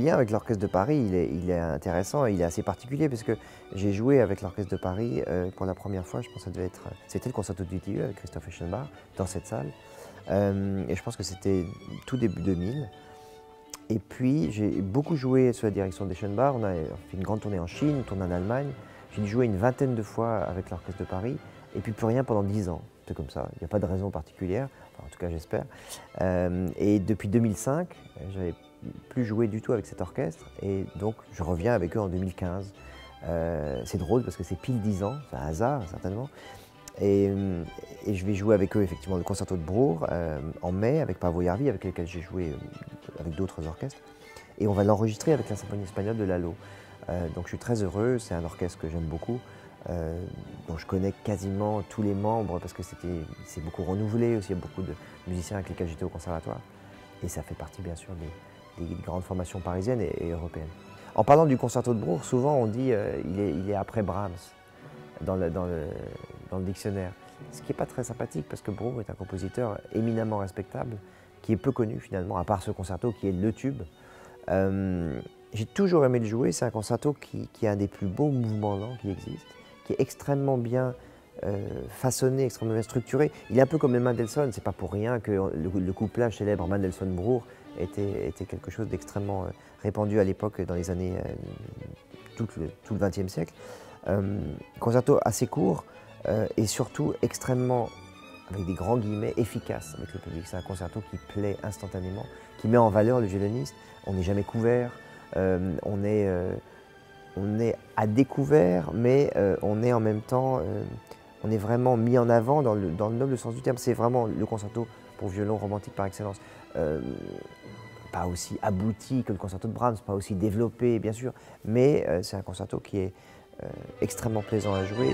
lien avec l'Orchestre de Paris, il est intéressant et il est assez particulier parce que j'ai joué avec l'Orchestre de Paris pour la première fois, je pense que ça devait être, c'était le concerto du TIE avec Christoph Eschenbach dans cette salle. Et je pense que c'était tout début 2000. Et puis j'ai beaucoup joué sous la direction d'Eschenbach, on a fait une grande tournée en Chine, une tournée en Allemagne. J'ai dû jouer une vingtaine de fois avec l'Orchestre de Paris et puis plus rien pendant 10 ans. C'est comme ça, il n'y a pas de raison particulière, enfin, en tout cas j'espère. Et depuis 2005, j'avais plus joué du tout avec cet orchestre et donc je reviens avec eux en 2015. C'est drôle parce que c'est pile 10 ans, c'est un hasard certainement. Et je vais jouer avec eux effectivement le concerto de Bruch en mai avec Paavo Järvi avec lequel j'ai joué avec d'autres orchestres. Et on va l'enregistrer avec la symphonie espagnole de Lalo. Donc je suis très heureux, c'est un orchestre que j'aime beaucoup, dont je connais quasiment tous les membres parce que c'est beaucoup renouvelé aussi, il y a beaucoup de musiciens avec lesquels j'étais au conservatoire. Et ça fait partie bien sûr des grandes formations parisiennes et européennes. En parlant du concerto de Bruch, souvent on dit il est après Brahms dans le dictionnaire. Ce qui n'est pas très sympathique parce que Bruch est un compositeur éminemment respectable, qui est peu connu finalement, à part ce concerto qui est le tube. J'ai toujours aimé le jouer, c'est un concerto qui a un des plus beaux mouvements lents qui existent, qui est extrêmement bien façonné, extrêmement bien structuré. Il est un peu comme le Mendelssohn, c'est pas pour rien que le couplage célèbre Mendelssohn-Bruch était quelque chose d'extrêmement répandu à l'époque, dans les années, tout le XXe siècle. Concerto assez court et surtout extrêmement, avec des grands guillemets, efficace avec le public. C'est un concerto qui plaît instantanément, qui met en valeur le violoniste. On n'est jamais couvert, on est à découvert, mais on est en même temps, on est vraiment mis en avant dans le noble sens du terme. C'est vraiment le concerto pour violon romantique par excellence. Pas aussi abouti que le concerto de Brahms, pas aussi développé bien sûr, mais c'est un concerto qui est extrêmement plaisant à jouer.